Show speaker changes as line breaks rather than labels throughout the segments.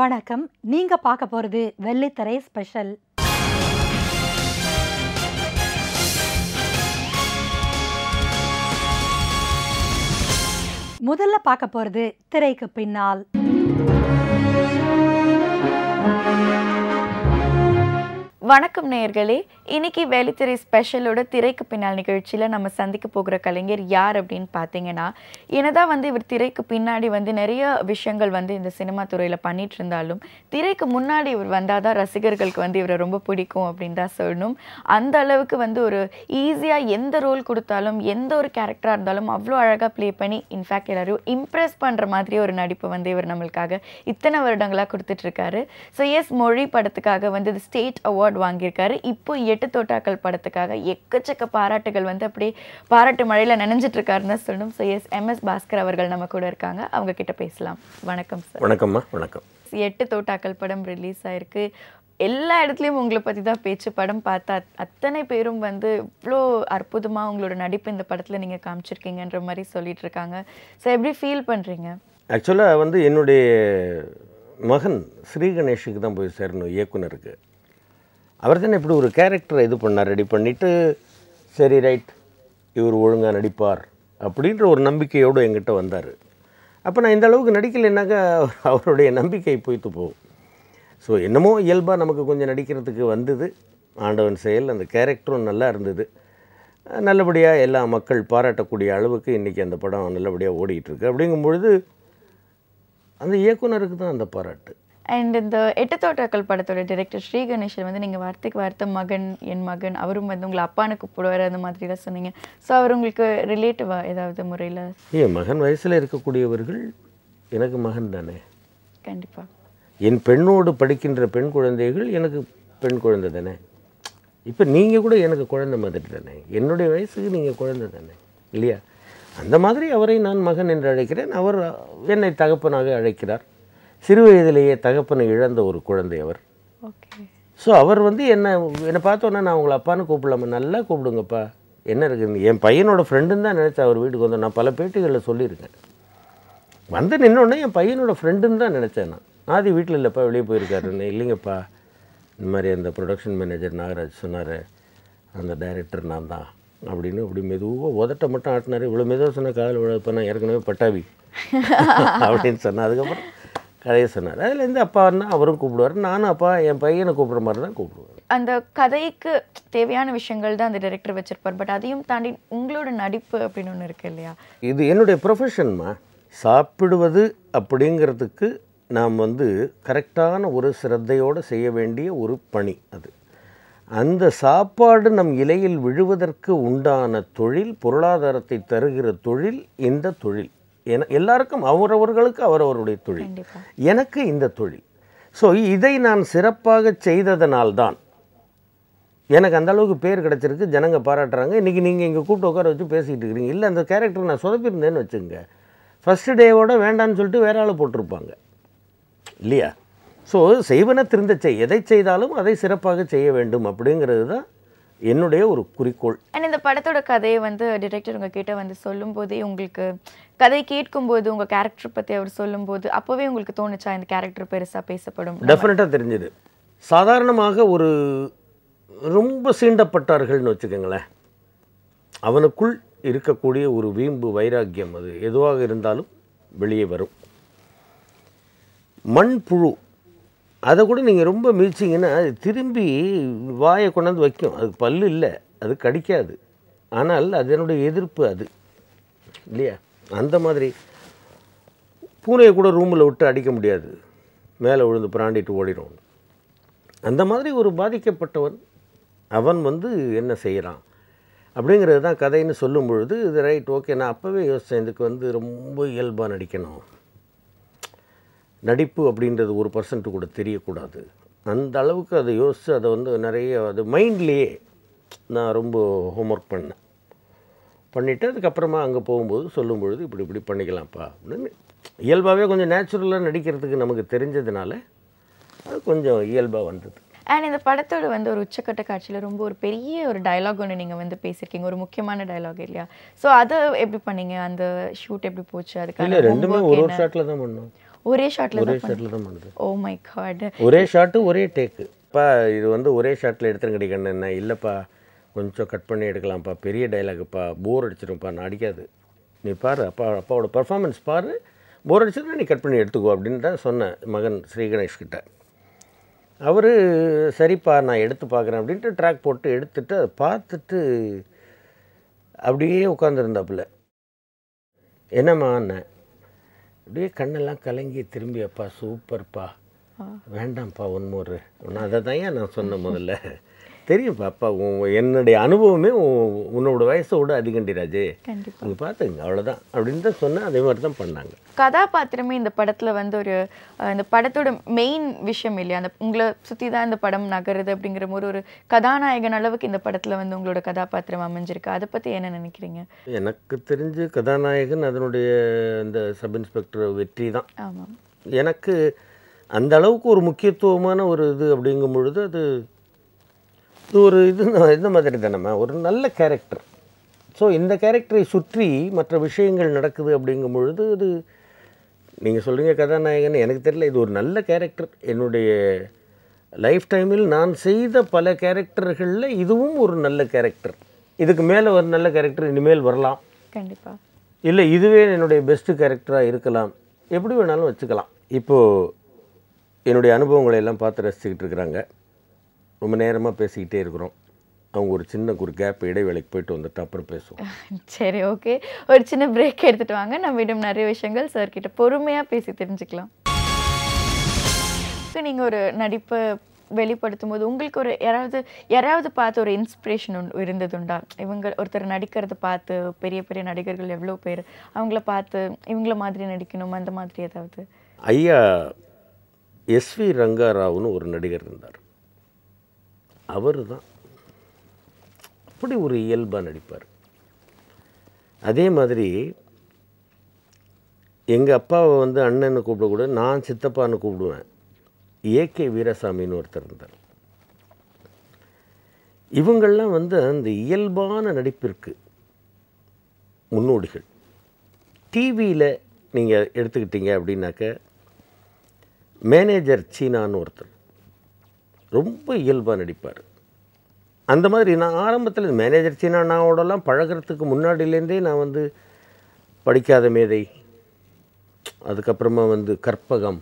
வணக்கம். நீங்க பார்க்க போறது வெள்ளித்திரை ஸ்பெஷல். முதல்ல பார்க்க போறது திரைக்கு பின்னால்.
வணக்கம் நேயர்களே, இன்னைக்கு வெள்ளித்திரை ஸ்பெஷலோட திரைக்கு பின்னால் நிகழ்ச்சியில் நம்ம சந்திக்க போகிற கலைஞர் யார் அப்படின்னு பார்த்தீங்கன்னா, என்னதான் இவர் திரைக்கு பின்னாடி நிறைய விஷயங்கள் இந்த சினிமா துறையில் பண்ணிட்டு இருந்தாலும், திரைக்கு முன்னாடி இவர் வந்தால் தான் ரசிகர்களுக்கு இவரை ரொம்ப பிடிக்கும் அப்படின்னு தான் சொல்லணும். அந்த அளவுக்கு ஒரு ஈஸியாக எந்த ரோல் கொடுத்தாலும், எந்த ஒரு கேரக்டராக இருந்தாலும் அவ்வளோ அழகாக ப்ளே பண்ணி இன்ஃபேக்ட் எல்லாரையும் இம்ப்ரெஸ் பண்ணுற மாதிரி ஒரு நடிப்பு இவர் நம்மளுக்காக இத்தனை வருடங்களாக கொடுத்துட்ருக்காரு. ஸோ எஸ், மொழி படத்துக்காக இது ஸ்டேட் அவார்ட் வாங்கியிருக்காரு. இப்போ 8 தோட்டாக்கள் படத்துக்காக எக்கச்சக்க பாராட்டுகள் அப்படியே பாராட்டு மழையில நனைஞ்சிட்டு இருக்காருன்னு சொல்லணும். ஸோ எஸ், MS பாஸ்கர் அவர்கள் நம்ம கூட இருக்காங்க. அவங்க கிட்ட பேசலாம். வணக்கம் சார்.
வணக்கம்மா. வணக்கம்.
8 தோட்டாக்கள் படம் ரிலீஸ் ஆயிருக்கு. எல்லா இடத்துலையும் உங்களை பற்றி தான் பேச்சு. படம் பார்த்தா அத்தனை பேரும் இவ்வளோ அற்புதமாக உங்களோட நடிப்பு இந்த படத்தில் நீங்கள் காமிச்சிருக்கீங்கன்ற மாதிரி சொல்லிட்டு இருக்காங்க. ஸோ எப்படி ஃபீல் பண்ணுறீங்க?
ஆக்சுவலாக என்னுடைய மகன் ஸ்ரீ கணேஷுக்கு தான் போய் சேரணும், இயக்குனருக்கு. அவர் தானே இப்படி ஒரு கேரக்டரை இது பண்ணார், ரெடி பண்ணிவிட்டு சரி ரைட் இவர் ஒழுங்காக நடிப்பார் அப்படின்ற ஒரு நம்பிக்கையோடு என்கிட்ட வந்தார். அப்போ நான் இந்த அளவுக்கு நடிக்கலைன்னாக்கா அவருடைய நம்பிக்கை பொய்த்து போகும். ஸோ என்னமோ இயல்பாக நமக்கு கொஞ்சம் நடிக்கிறதுக்கு வந்தது. ஆண்டவன் செயல். அந்த கேரக்டரும் நல்லா இருந்தது. நல்லபடியாக எல்லா மக்கள் பாராட்டக்கூடிய அளவுக்கு இன்றைக்கி அந்த படம் நல்லபடியாக ஓடிக்கிட்டுருக்கு. அப்படிங்கும்பொழுது அந்த இயக்குனருக்கு தான் அந்த பாராட்டு.
அண்ட் இந்த 8 தோட்டாக்கள் படத்தோட டைரக்டர் ஸ்ரீ கணேஷன் நீங்கள் வார்த்தைக்கு வார்த்தை மகன், என் மகன், அவரும் உங்களை அப்பான்னு கூப்பிடுவார், அந்த மாதிரிலாம் சொன்னீங்க. ஸோ அவர் உங்களுக்கு ரிலேட்டிவா ஏதாவது முறையில்?
மகன் வயசில் இருக்கக்கூடியவர்கள் எனக்கு மகன் தானே.
கண்டிப்பாக.
என் பெண்ணோடு படிக்கின்ற பெண் குழந்தைகள் எனக்கு பெண் குழந்தை தானே. இப்போ நீங்கள் கூட எனக்கு குழந்தை மாதிரி தானே. என்னுடைய வயசுக்கு நீங்கள் குழந்தை தானே, இல்லையா? அந்த மாதிரி அவரை நான் மகன் என்று அழைக்கிறேன். அவர் என்னை தகப்பனாக அழைக்கிறார். சிறு வயதிலேயே தகப்பனை இழந்த ஒரு குழந்தை அவர்.
ஓகே.
ஸோ அவர் என்னை பார்த்தோன்னா நான் உங்களை அப்பான்னு கூப்பிடலாமா? நல்லா கூப்பிடுங்கப்பா, என்ன இருக்குது. என் பையனோட ஃப்ரெண்டுன்னு தான் நினச்சேன் அவர் வீட்டுக்கு வந்தோம். நான் பல பேட்டிகளில் சொல்லியிருக்கேன். நின்னோடனே என் பையனோட ஃப்ரெண்டுன்னு தான் நினச்சேன் நான். ஆதி வீட்டில் இல்லைப்பா, வெளியே போயிருக்காருன்னு. இல்லைங்கப்பா, இந்த மாதிரி அந்த ப்ரொடக்ஷன் மேனேஜர் நாகராஜ் சொன்னார், அந்த டைரக்டர் நான் தான் அப்படின்னு. அப்படி மெதுவாக உதட்ட மட்டும் ஆட்டினார். இவ்வளோ மெதுவாக சொன்னால் காதல் விழப்போ நான் ஏற்கனவே பட்டாவி அப்படின்னு சொன்னேன். அதுக்கப்புறம் கதையை சொன்னார். அதுலேருந்து அப்பான்னா அவரும் கூப்பிடுவார், நானும் அப்பா என் பையனை கூப்பிட்ற மாதிரி தான் கூப்பிடுவார்.
அந்த கதைக்கு தேவையான விஷயங்கள் தான் அந்த டைரக்டர் வச்சுருப்பார். பட் அதையும் தாண்டி உங்களோட நடிப்பு அப்படின்னு ஒன்று இருக்குது இல்லையா?
இது என்னுடைய ப்ரொஃபஷன்மா. சாப்பிடுவது அப்படிங்கிறதுக்கு நாம் கரெக்டான ஒரு சிரத்தையோடு செய்ய வேண்டிய ஒரு பணி அது. அந்த சாப்பாடு நம் இலையில் விழுவதற்கு உண்டான தொழில், பொருளாதாரத்தை தருகிற தொழில் இந்த தொழில். எல்லாருக்கும் அவரவர்களுக்கு அவரவருடைய தொழில். எனக்கு இந்த தொழில். ஸோ இதை நான் சிறப்பாக செய்ததனால்தான் எனக்கு அந்த அளவுக்கு பேர் கிடச்சிருக்கு. ஜனங்க பாராட்டுறாங்க. இன்றைக்கி நீங்கள் இங்கே கூப்பிட்டு உட்கார வச்சு பேசிகிட்டு இருக்கிறீங்க. இல்லை, அந்த கேரக்டர் நான் சொதப்பியிருந்தேன்னு வச்சுங்க, ஃபஸ்ட்டு டேவோட வேண்டான்னு சொல்லிட்டு வேற ஆள் போட்டிருப்பாங்க, இல்லையா? ஸோ செய்வன திருந்த எதை செய்தாலும் அதை சிறப்பாக செய்ய வேண்டும் அப்படிங்கிறது தான் என்னுடைய ஒரு குறிக்கோள்.
அண்ட் இந்த படத்தோட கதையை டிரெக்டர் உங்ககிட்ட சொல்லும்போதே, உங்களுக்கு கதை கேட்கும்போது உங்கள் கேரக்டர் பற்றி அவர் சொல்லும்போது அப்போவே உங்களுக்கு தோணுச்சா இந்த கேரக்டர் பெருசாக பேசப்படும்?
டெஃபினட்டாக தெரிஞ்சுது. சாதாரணமாக ஒரு ரொம்ப சீண்டப்பட்டார்கள்னு வச்சுக்கோங்களேன், அவனுக்குள் இருக்கக்கூடிய ஒரு வீம்பு, வைராக்கியம், அது எதுவாக இருந்தாலும் வெளியே வரும். மண்புழு, அதை கூட நீங்கள் ரொம்ப மீச்சிங்கன்னா அது திரும்பி வாயை கொண்டாந்து வைக்கும். அதுக்கு பல்லு இல்லை, அது கடிக்காது. ஆனால் அதனுடைய எதிர்ப்பு அது, இல்லையா? அந்த மாதிரி பூனையை கூட ரூமில் விட்டு அடிக்க முடியாது, மேலே விழுந்து பிராண்டிட்டு ஓடிடும். அந்த மாதிரி ஒரு பாதிக்கப்பட்டவன் அவன் என்ன செய்கிறான் அப்படிங்கிறது தான் கதைன்னு சொல்லும் பொழுது, இது ரைட், ஓகே. நான் அப்போவே யோசித்தேன், இதுக்கு ரொம்ப இயல்பாக நடிக்கணும். நடிப்பு அப்படின்றது 1% கூட தெரியக்கூடாது. அந்த அளவுக்கு அதை யோசித்து அதை நிறைய அது மைண்ட்லேயே நான் ரொம்ப ஹோம்ஒர்க் பண்ணிவிட்டு அதுக்கப்புறமா அங்கே போகும்போது சொல்லும் பொழுது இப்படி இப்படி பண்ணிக்கலாம்ப்பா அப்படின்னு இயல்பாகவே கொஞ்சம் நேச்சுரலாக நடிக்கிறதுக்கு நமக்கு தெரிஞ்சதுனால அது கொஞ்சம் இயல்பாக வந்தது.
அண்ட் இந்த படத்தோட ஒரு உச்சக்கட்ட காட்சியில் ரொம்ப ஒரு பெரிய ஒரு டயலாக் ஒன்று நீங்கள் பேசியிருக்கீங்க, ஒரு முக்கியமான டயலாக் இல்லையா? ஸோ அதை எப்படி பண்ணீங்க? அந்த ஷூட் எப்படி போச்சு? அதுக்காக
ரெண்டுமே ஒரு ஷாட்டில் தான் பண்ணோம்.
ஒரே ஷாட்ல
ஒரே ஷாட்டில் தான் பண்ணுது.
Oh my God.
ஒரே ஷாட்டு ஒரே டேக்கு. அப்பா இது வந்து ஒரே ஷாட்டில் எடுத்துருங்கடி கண்ணு. என்ன இல்லைப்பா கொஞ்சம் கட் பண்ணி எடுக்கலாம்ப்பா, பெரிய டைலாகுப்பா, போர் அடிச்சிடும்ப்பா, நான் அடிக்காது, நீ பாரு அப்பாவோட பர்ஃபார்மன்ஸ் பாரு, போர் அடிச்சதுன்னா நீ கட் பண்ணி எடுத்துக்கோ அப்படின்னு தான் சொன்னேன் மகன் ஸ்ரீ கணேஷ்கிட்ட. அவர் சரிப்பா நான் எடுத்து பார்க்குறேன் அப்படின்ட்டு ட்ராக் போட்டு எடுத்துட்டு அதை பார்த்துட்டு அப்படியே உட்காந்துருந்தாப்புல. என்னம்மா அண்ணன் அப்படியே கண்ணெல்லாம் கலங்கி திரும்பி, அப்பா சூப்பர்ப்பா, வேண்டாம்ப்பா ஒன்மோரு. நான் அதை தான் நான் சொன்னேன் முதல்ல. தெரியும்ப்பா அப்பா என்னுடைய அனுபவமே உன்னோட வயசோட அதிகண்டி ராஜே, நீங்கள் பார்த்துங்க அவ்வளோதான் அப்படின்னு தான் சொன்னேன். அதே மாதிரி தான் பண்ணாங்க.
கதாபாத்திரமே இந்த படத்தில் வந்து ஒரு இந்த படத்தோட மெயின் விஷயம் இல்லையா, அந்த உங்களை சுற்றி தான் இந்த படம் நகருது அப்படிங்கிற ஒரு கதாநாயகன் அளவுக்கு இந்த படத்தில் வந்து உங்களோட கதாபாத்திரம் அமைஞ்சிருக்கு. அதை பற்றி என்ன நினைக்கிறீங்க?
எனக்கு தெரிஞ்சு கதாநாயகன் அதனுடைய இந்த சப் இன்ஸ்பெக்டர் வெற்றி தான்.
ஆமாம்,
எனக்கு அந்த அளவுக்கு ஒரு முக்கியத்துவமான ஒரு இது அப்படிங்கும் பொழுது அது ஒரு இந்த மாதிரி தானேம்மா, ஒரு நல்ல கேரக்டர். ஸோ இந்த கேரக்டரை சுற்றி மற்ற விஷயங்கள் நடக்குது அப்படிங்கும் பொழுது அது நீங்கள் சொல்கிறீங்க கதாநாயகன், எனக்கு தெரியல, இது ஒரு நல்ல கேரக்டர். என்னுடைய லைஃப் டைமில் நான் செய்த பல கேரக்டர்களில் இதுவும் ஒரு நல்ல கேரக்டர். இதுக்கு மேலே ஒரு நல்ல கேரக்டர் இனிமேல் வரலாம்
கண்டிப்பாக,
இல்லை இதுவே என்னுடைய பெஸ்ட்டு கேரக்டராக இருக்கலாம், எப்படி வேணாலும் வச்சுக்கலாம். இப்போது என்னுடைய அனுபவங்களை எல்லாம் பார்த்து ரசிச்சுக்கிட்டு இருக்கிறாங்க. ரொம்ப நேரமாக பேசிக்கிட்டே இருக்கிறோம். அவங்க ஒரு சின்ன கேப் இடைவேளைக்கு போயிட்டு வந்துட்டு அப்புறம் பேசுவோம்.
சரி, ஓகே, ஒரு சின்ன பிரேக் எடுத்துகிட்டு வாங்க. நம்ம இன்னும் நிறைய விஷயங்கள் சார்கிட்ட பொறுமையாக பேசி தெரிஞ்சுக்கலாம். நீங்கள் ஒரு நடிப்பை வெளிப்படுத்தும் போது உங்களுக்கு ஒரு யாராவது பார்த்து ஒரு இன்ஸ்பிரேஷன் இருந்ததுண்டா? இவங்க ஒருத்தர் நடிக்கிறத பார்த்து பெரிய பெரிய நடிகர்கள் எவ்வளோ பேர், அவங்கள பார்த்து இவங்கள மாதிரி நடிக்கணும் அந்த மாதிரி ஏதாவது?
ஐயா எஸ்வி ரங்காராவுன்னு ஒரு நடிகர் இருந்தார். அவர் தான் அப்படி ஒரு இயல்பாக நடிப்பார். அதே மாதிரி எங்கள் அப்பாவை வந்து அண்ணன்னு கூப்பிடக்கூட நான் சித்தப்பான்னு கூப்பிடுவேன். ஏகே வீரசாமின்னு ஒருத்தர் இருந்தார். இவங்கள்லாம் வந்து அந்த இயல்பான நடிப்பிற்கு முன்னோடிகள். டிவியில் நீங்கள் எடுத்துக்கிட்டீங்க அப்படின்னாக்க மேனேஜர் சீனான்னு ஒருத்தர் ரொம்ப இயல்பாக நடிப்பார். அந்த மாதிரி நான் ஆரம்பத்தில் மேனேஜர் சீனானாவோடலாம் பழகிறதுக்கு முன்னாடியிலேருந்தே நான் வந்து படிக்காத மேதை, அதுக்கப்புறமா வந்து கற்பகம்,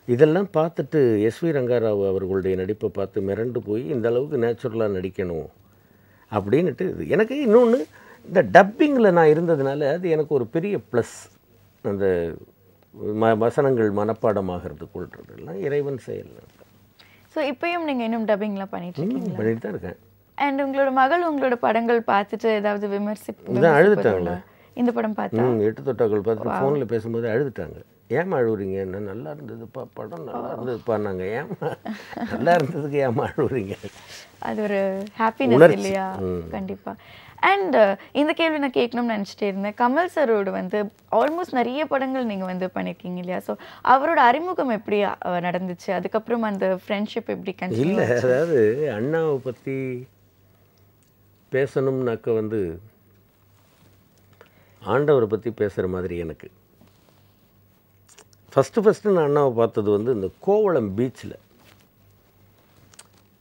இதெல்லாம் பார்த்துட்டு எஸ்வி ரங்காராவ் அவர்களுடைய நடிப்பை பார்த்து மிரண்டு போய் இந்த அளவுக்கு நேச்சுரலாக நடிக்கணும் அப்படின்ட்டு. எனக்கு இன்னொன்று இந்த டப்பிங்கில் நான் இருந்ததுனால அது எனக்கு ஒரு பெரிய ப்ளஸ். அந்த வசனங்கள் மனப்பாடமாகிறது கொள்றதுலாம் இறைவன் செயல்.
ஸோ இப்பயும் நீங்கள் இன்னும் டப்பிங்லாம் பண்ணிட்டு
தான் இருக்கேன்.
அண்ட் உங்களோட மகள் உங்களோட படங்கள் பார்த்துட்டு ஏதாவது
அழுதுட்டாங்க.
இந்த படம் பார்த்தா
8 தொட்டாக்கள் பார்த்துட்டு ஃபோனில் பேசும்போது அழுதுட்டாங்க. ஏமா அழுவுறீங்க? என்ன நல்லா இருந்ததுப்பா, படம் நல்லா இருந்ததுப்பா. நாங்கள் ஏமா நல்லா இருந்ததுக்கு ஏமா அழுவுறீங்க?
அது ஒரு ஹாப்பினஸ் இல்லையா? கண்டிப்பாக. அண்ட் இந்த கேள்வி நான் கேட்கணும்னு நினச்சிட்டே இருந்தேன். கமல் சரோடு வந்து ஆல்மோஸ்ட் நிறைய படங்கள் நீங்கள் வந்து பண்ணியிருக்கீங்க இல்லையா? ஸோ அவரோட அறிமுகம் எப்படி நடந்துச்சு? அதுக்கப்புறம் அந்த ஃப்ரெண்ட்ஷிப் எப்படி கண்டினியூ?
இல்லை, அதாவது அண்ணாவை பற்றி பேசணும்னாக்க வந்து ஆண்டவரை பற்றி பேசுகிற மாதிரி எனக்கு ஃபஸ்ட்டு நான் அண்ணாவை பார்த்தது வந்து இந்த கோவளம் பீச்சில்.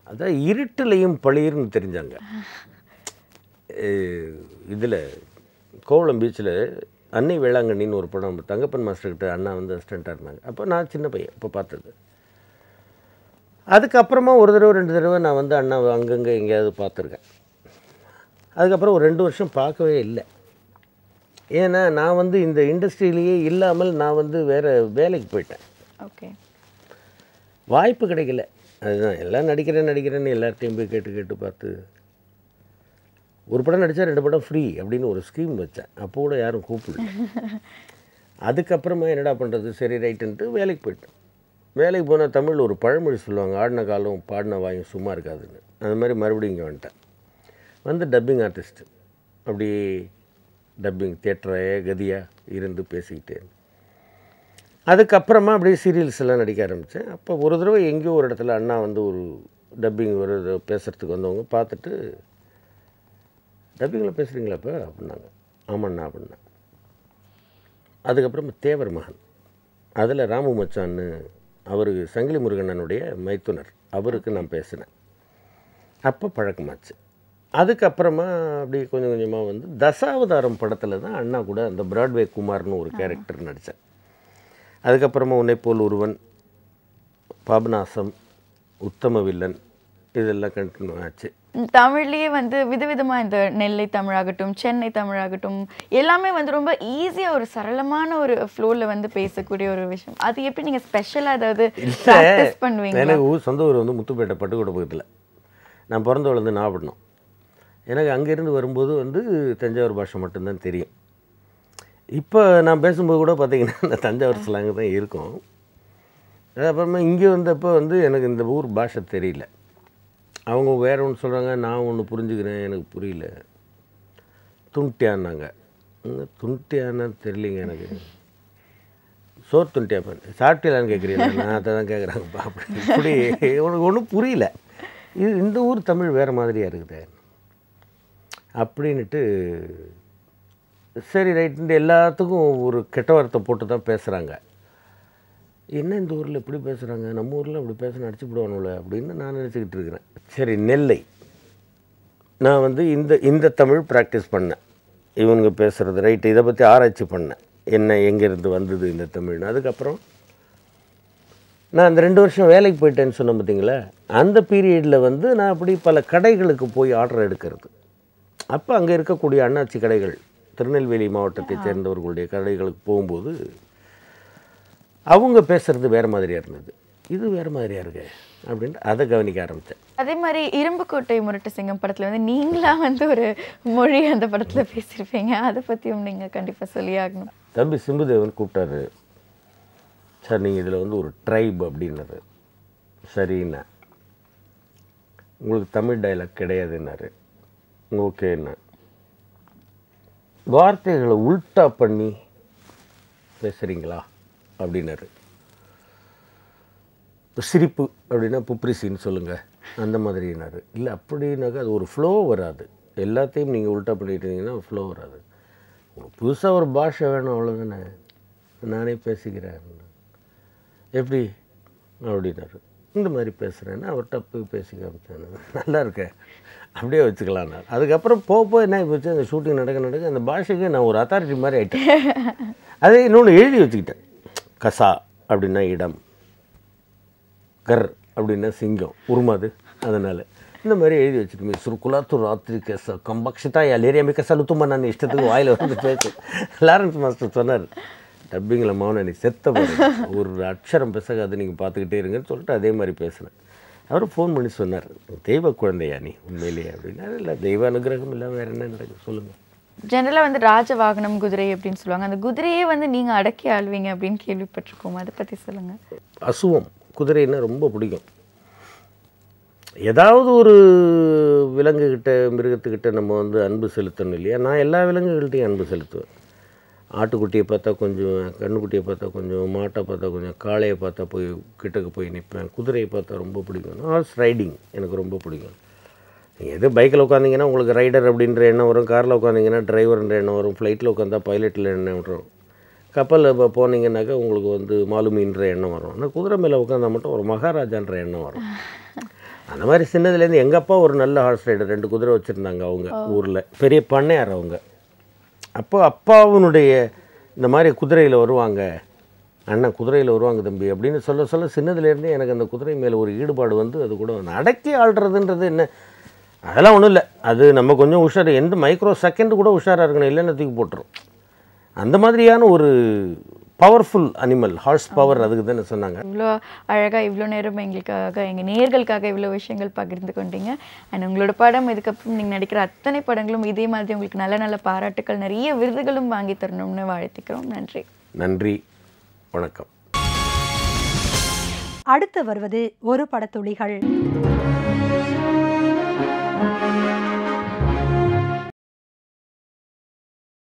அதான் இருட்டுலையும் பளிர்னு தெரிஞ்சாங்க. இதில் கோவளம் பீச்சில் அன்னை வேளாங்கண்ணின்னு ஒரு படம் தங்கப்பன் மாஸ்டர்கிட்ட அண்ணா வந்து அசிஸ்டண்ட்டாக இருந்தாங்க. அப்போ நான் சின்ன பையன் இப்போ பார்த்தது. அதுக்கப்புறமா ஒரு தடவை 2 தடவை நான் வந்து அண்ணாவை அங்கங்கே எங்கேயாவது பார்த்துருக்கேன். அதுக்கப்புறம் ஒரு 2 வருஷம் பார்க்கவே இல்லை. ஏன்னா நான் வந்து இந்த இண்டஸ்ட்ரியிலேயே இல்லாமல் நான் வந்து வேறு வேலைக்கு போயிட்டேன்.
ஓகே,
வாய்ப்பு கிடைக்கல. அதுதான் எல்லாம் நடிக்கிறேன்னு எல்லார்ட்டையும் போய் கேட்டு பார்த்து ஒரு படம் நடித்தா 2 படம் ஃப்ரீ அப்படின்னு ஒரு ஸ்கீம் வச்சேன். அப்போ கூட யாரும் கூப்பிடல. அதுக்கப்புறமா என்னடா பண்ணுறது, சரி ரைட்டுன்ட்டு வேலைக்கு போயிட்டேன். வேலைக்கு போனால் தமிழ் ஒரு பழமொழி சொல்லுவாங்க, ஆடின காலம் பாடின வாயும் சும்மா இருக்காதுன்னு. அது மாதிரி மறுபடியும் இங்கே வந்துட்டேன். வந்து டப்பிங் ஆர்டிஸ்ட்டு, அப்படி டப்பிங் தியேட்டரே கதியாக இருந்து பேசிக்கிட்டே. அதுக்கப்புறமா அப்படியே சீரியல்ஸ் எல்லாம் நடிக்க ஆரம்பித்தேன். அப்போ ஒரு தடவை எங்கேயோ ஒரு இடத்துல அண்ணா வந்து ஒரு டப்பிங் ஒரு பேசுகிறதுக்கு வந்தவங்க பார்த்துட்டு, டப்பிங்கில் பேசுகிறீங்களாப்பா அப்படின்னாங்க. ஆமாண்ணா அப்படின்னா. அதுக்கப்புறம் தேவர் மகன் அதில் ராமு மச்சான்னு அவர் சங்கிலி முருகண்ணனுடைய மைத்துனர், அவருக்கு நான் பேசினேன். அப்போ பழக்கமாச்சு. அதுக்கப்புறமா அப்படி கொஞ்சம் கொஞ்சமாக வந்து தசாவதாரம் படத்தில் தான் அண்ணா கூட அந்த பிராட்வே குமார்னு ஒரு கேரக்டர் நடித்தேன். அதுக்கப்புறமா உன்னைப்போல் ஒருவன், பாபநாசம், உத்தம வில்லன், இதெல்லாம் கண்டினியூ ஆச்சு.
தமிழ்லேயே வந்து விதவிதமாக இந்த நெல்லை தமிழாகட்டும், சென்னை தமிழாகட்டும், எல்லாமே வந்து ரொம்ப ஈஸியாக ஒரு சரளமான ஒரு ஃப்ளோவில் வந்து பேசக்கூடிய ஒரு விஷயம். அது எப்படி நீங்கள் ஸ்பெஷலாக அதாவது ப்ராக்டிஸ் பண்ணுவீங்க?
எனக்கு சொந்த ஊர் வந்து முத்துப்பேட்டை பட்டுக்கோட்டை பக்கத்தில். நான் பிறந்த வளர்ந்து நாகப்பட்டினம். எனக்கு அங்கேருந்து வரும்போது வந்து தஞ்சாவூர் பாஷை மட்டும்தான் தெரியும். இப்போ நான் பேசும்போது கூட பார்த்திங்கன்னா அந்த தஞ்சாவூர் ஸ்லாங் தான் இருக்கும். அப்புறமா இங்கே வந்தப்போ வந்து எனக்கு இந்த ஊர் பாஷை தெரியல. அவங்க வேறு ஒன்று சொல்கிறாங்க, நான் ஒன்று புரிஞ்சுக்கிறேன், எனக்கு புரியல. துண்டியான்னாங்க. துண்டியான்னு தெரியலிங்க எனக்கு. சோறு துண்டியா சாப்பிட்டீங்களான்னு கேட்குறீங்களா? நான் அதை தான் கேட்குறாங்கப்பா. அப்படி இப்படி உனக்கு ஒன்றும் புரியல. இது இந்த ஊர் தமிழ் வேறு மாதிரியாக இருக்குது அப்படின்ட்டு. சரி ரைட்டு, எல்லாத்துக்கும் ஒரு கெட்ட வார்த்தை போட்டு தான் பேசுகிறாங்க. என்ன இந்த ஊரில் இப்படி பேசுகிறாங்க, நம்ம ஊரில் அப்படி பேச அடிச்சு விடுவானுல அப்படின்னு நான் நினச்சிக்கிட்டு இருக்கிறேன். சரி, நெல்லை நான் வந்து இந்த தமிழ் ப்ராக்டிஸ் பண்ணேன். இவங்க பேசுகிறது ரைட்டு, இதை பற்றி ஆராய்ச்சி பண்ணேன், என்ன எங்கேருந்து வந்தது இந்த தமிழ்னு. அதுக்கப்புறம் நான் அந்த 2 வருஷம் வேலைக்கு போயிட்டேன்னு சொன்னேன் பார்த்தீங்களா, அந்த பீரியடில் வந்து நான் அப்படி பல கடைகளுக்கு போய் ஆர்டர் எடுக்கிறது. அப்போ அங்கே இருக்கக்கூடிய அண்ணாச்சி கடைகள், திருநெல்வேலி மாவட்டத்தை சேர்ந்தவர்களுடைய கடைகளுக்கு போகும்போது அவங்க பேசுகிறது வேறு மாதிரியாக இருந்தது, இது வேறு மாதிரியாக இருக்கு அப்படின்ட்டு அதை கவனிக்க ஆரம்பித்தேன்.
அதே மாதிரி இரும்புக்கோட்டை முரட்டு சிங்கம் படத்தில் வந்து நீங்களாக வந்து ஒரு மொழி அந்த படத்தில் பேசியிருப்பீங்க, அதை பற்றியும் நீங்கள் கண்டிப்பாக சொல்லி ஆகணும்.
தம்பி சிம்புதேவன் கூப்பிட்டாரு, சார் நீங்கள் இதில் வந்து ஒரு ட்ரைப் அப்படின்னாரு. சரிண்ணா, உங்களுக்கு தமிழ் டைலாக் கிடையாதுன்னாரு. ஓகேண்ணா, வார்த்தைகளை உல்ட்டா பண்ணி பேசுகிறீங்களா அப்படின்னாரு. சிரிப்பு அப்படின்னா புப்ரிசின்னு சொல்லுங்கள் அந்த மாதிரினாரு. இல்லை அப்படின்னாக்கா அது ஒரு ஃப்ளோ வராது, எல்லாத்தையும் நீங்கள் உல்ட்டா பண்ணிட்டீங்கன்னா ஃப்ளோ வராது. புதுசாக ஒரு பாஷை வேணும் அவ்வளோதானே, நானே பேசிக்கிறேன். எப்படி அப்படின்னாரு. இந்த மாதிரி பேசுகிறேன்னா அவர்கிட்ட போய் பேசி காமிச்சேன். நல்லா இருக்கேன், அப்படியே வச்சுக்கலாம்னா. அதுக்கப்புறம் போக என்ன போச்சு, அந்த ஷூட்டிங் நடக்க அந்த பாஷைக்கு நான் ஒரு அத்தாரிட்டி மாதிரி ஆகிட்டேன். அதே இன்னொன்று எழுதி வச்சுக்கிட்டேன். கசா அப்படின்னா இடம், கர் அப்படின்னா சிங்கம், உருமாது. அதனால் இந்த மாதிரி எழுதி வச்சுட்டு சுருக்குலாத்து ராத்திரி கேச கம்பக்ஷிதா எல்லேரியாமே கசாலுத்துமா நான் இஷ்டத்துக்கு வாயில் வந்து பேசு. லாரன்ஸ் மாஸ்டர் சொன்னார், டப்பிங்கில் மௌன நீ செத்த பாருங்க, ஒரு அக்ஷரம் பேசாது நீங்கள் பார்த்துக்கிட்டே இருங்கன்னு சொல்லிட்டு அதே மாதிரி பேசினேன். அவர் ஃபோன் பண்ணி சொன்னார், தெய்வ குழந்தையா நீ உண்மையிலேயே அப்படின்னா. இல்லை தெய்வ அனுகிரகம் இல்லை, வேறு என்ன நடக்குது சொல்லுங்கள்.
ஜென்ரலாக வந்து ராஜ வாகனம் குதிரை அப்படின்னு சொல்லுவாங்க, அந்த குதிரையே வந்து நீங்கள் அடக்கி ஆள்வீங்க அப்படின்னு கேள்விப்பட்டிருக்கோம், அதை பற்றி சொல்லுங்கள்.
அசுவம் குதிரைன்னா ரொம்ப பிடிக்கும். ஏதாவது ஒரு விலங்குகிட்ட மிருகத்துக்கிட்ட நம்ம வந்து அன்பு செலுத்தணும் இல்லையா. நான் எல்லா விலங்குகள்கிட்டையும் அன்பு செலுத்துவேன். ஆட்டுக்குட்டியை பார்த்தா கொஞ்சம், கண்ணுக்குட்டியை பார்த்தா கொஞ்சம், மாட்டை பார்த்தா கொஞ்சம், காளையை பார்த்தா போய் கிட்டக்கு போய் நிற்பேன். குதிரையை பார்த்தா ரொம்ப பிடிக்கும். ஹார்ஸ் ரைடிங் எனக்கு ரொம்ப பிடிக்கும். நீங்கள் எது பைக்கில் உட்காந்திங்கன்னா உங்களுக்கு ரைடர் அப்படின்ற எண்ணம் வரும், காரில் உட்காந்திங்கன்னா டிரைவர்ன்ற எண்ணம் வரும், ஃப்ளைட்டில் உட்காந்தா பைலட்டில் எண்ணம் வரும், கப்பலில் இப்போ போனீங்கன்னாக்கா உங்களுக்கு வந்து மாலுமின்ற எண்ணம் வரும். ஆனால் குதிரை மேலே உட்காந்தா மட்டும் ஒரு மகாராஜான்ற எண்ணம் வரும். அந்த மாதிரி சின்னதுலேருந்து எங்கள் அப்பா ஒரு நல்ல ஹார்ஸ் ரைடர், 2 குதிரை வச்சுருந்தாங்க அவங்க ஊரில், பெரிய பண்ணையார் அவங்க. அப்போ அப்பாவுனுடைய இந்த மாதிரி குதிரையில் வருவாங்க, அண்ணன் குதிரையில் வருவாங்க தம்பி அப்படின்னு சொல்ல சின்னதுலேருந்தே எனக்கு அந்த குதிரை மேலே ஒரு ஈடுபாடு வந்து அது கூட அடக்கி ஆள்றதுன்றது என்ன, அதெல்லாம் ஒன்றும் இல்லை. அது நம்ம கொஞ்சம் உஷார், எந்த மைக்ரோ செகண்டு கூட உஷாராக இருக்கணும், இல்லைன்னு தூக்கி போட்டுரும். அந்த மாதிரியான ஒரு பவர்ஃபுல் அனிமல், ஹார்ஸ் பவர், அதுக்கு தானே சொன்னாங்க.
இவ்வளோ அழகாக இவ்வளோ நேரம் எங்களுக்காக, எங்கள் நேயர்களுக்காக இவ்வளோ விஷயங்கள் பகிர்ந்து கொண்டீங்க. அண்ட் உங்களோட படம், இதுக்கப்புறம் நீங்கள் நடிக்கிற அத்தனை படங்களும் இதே மாதிரி உங்களுக்கு நல்ல நல்ல பாராட்டுக்கள், நிறைய விருதுகளும் வாங்கி தரணும்னு வாழ்த்துக்கிறோம். நன்றி.
நன்றி, வணக்கம்.
அடுத்து வருவது ஒரு படத்துளிகள்.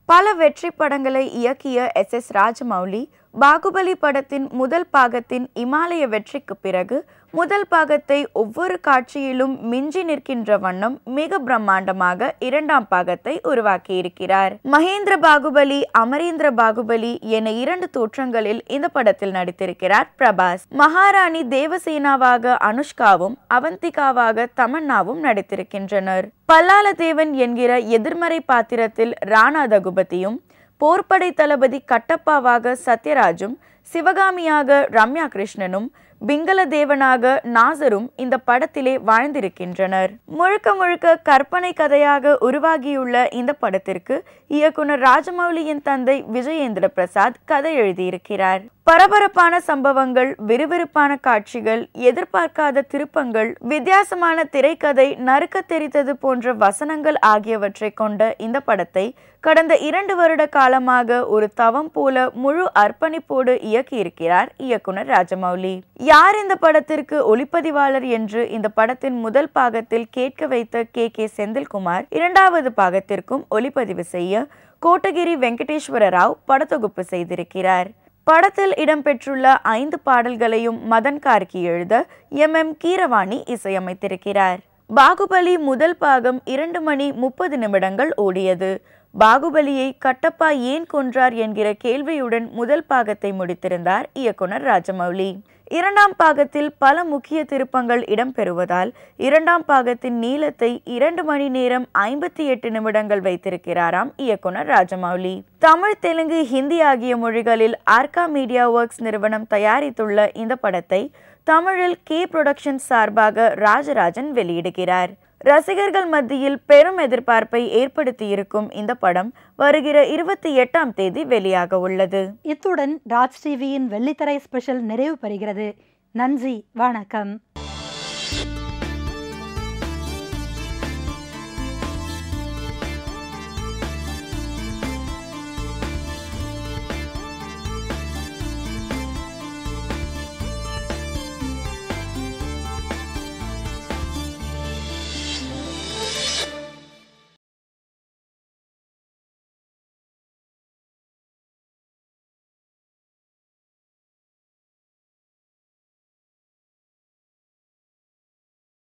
பல வெற்றி படங்களை இயக்கிய எஸ்.எஸ். ராஜமௌலி பாகுபலி படத்தின் முதல் பாகத்தின் இமாலய வெற்றிக்கு பிறகு முதல் பாகத்தை ஒவ்வொரு காட்சியிலும் மிஞ்சி நிற்கின்ற வண்ணம் மிக பிரம்மாண்டமாக இரண்டாம் பாகத்தை உருவாக்கியிருக்கிறார். மகேந்திர பாகுபலி, அமரேந்திர பாகுபலி என 2 தோற்றங்களில் இந்த படத்தில் நடித்திருக்கிறார் பிரபாஸ். மகாராணி தேவசேனாவாக அனுஷ்காவும் அவந்திகாவாக தமன்னாவும் நடித்திருக்கின்றனர். பல்லால தேவன் என்கிற எதிர்மறை பாத்திரத்தில் ராணா தகுபதியும், போர்படை தளபதி கட்டப்பாவாக சத்யராஜும், சிவகாமியாக ரம்யா கிருஷ்ணனும், பிங்கள தேவனாக நாசரும் இந்த படத்திலே வாழ்ந்திருக்கின்றனர். முழுக்க முழுக்க கற்பனை கதையாக உருவாகியுள்ள இந்த படத்திற்கு இயக்குனர் ராஜமௌலியின் தந்தை விஜயேந்திர பிரசாத் கதை எழுதியிருக்கிறார். பரபரப்பான சம்பவங்கள், விறுவிறுப்பான காட்சிகள், எதிர்பார்க்காத திருப்பங்கள், வித்தியாசமான திரைக்கதை, நறுக்க தெரித்தது போன்ற வசனங்கள் ஆகியவற்றை கொண்ட இந்த படத்தை கடந்த 2 வருட காலமாக ஒரு தவம் போல முழு அர்ப்பணிப்போடு இயக்கியிருக்கிறார் இயக்குனர் ராஜமௌலி. யார் இந்த படத்திற்கு ஒளிப்பதிவாளர் என்று இந்த படத்தின் முதல் பாகத்தில் கேட்க வைத்த கே செந்தில்குமார் 2வது பாகத்திற்கும் ஒளிப்பதிவு செய்ய கோட்டகிரி வெங்கடேஸ்வர ராவ் படத்தொகுப்பு செய்திருக்கிறார். படத்தில் இடம்பெற்றுள்ள 5 பாடல்களையும் மதன் கார்கி எழுத MM கீரவாணி இசையமைத்திருக்கிறார். பாகுபலி முதல் பாகம் 2 மணி 30 நிமிடங்கள் ஓடியது. பாகுபலியை கட்டப்பா ஏன் கொன்றார் என்கிற கேள்வியுடன் முதல் பாகத்தை முடித்திருந்தார் இயக்குனர் ராஜமௌலி. 2ஆம் பாகத்தில் பல முக்கிய திருப்பங்கள் இடம்பெறுவதால் 2ஆம் பாகத்தின் நீளத்தை 2 மணி நேரம் 58 நிமிடங்கள் வைத்திருக்கிறாராம் இயக்குனர் ராஜமௌலி. தமிழ், தெலுங்கு, ஹிந்தி ஆகிய மொழிகளில் ஆர்கா மீடியா ஒர்க்ஸ் நிறுவனம் தயாரித்துள்ள இந்த படத்தை தமிழில் கே புரொடக்ஷன்ஸ் சார்பாக ராஜராஜன் வெளியிடுகிறார். ரசிகர்கள் மத்தியில் பெரும் எதிர்பார்ப்பை ஏற்படுத்தியிருக்கும் இந்த படம் வருகிற 28ஆம் தேதி வெளியாக உள்ளது.
இத்துடன் ராஜ் டிவியின் வெள்ளித்திரை ஸ்பெஷல் நிறைவு பெறுகிறது. நன்றி, வணக்கம்.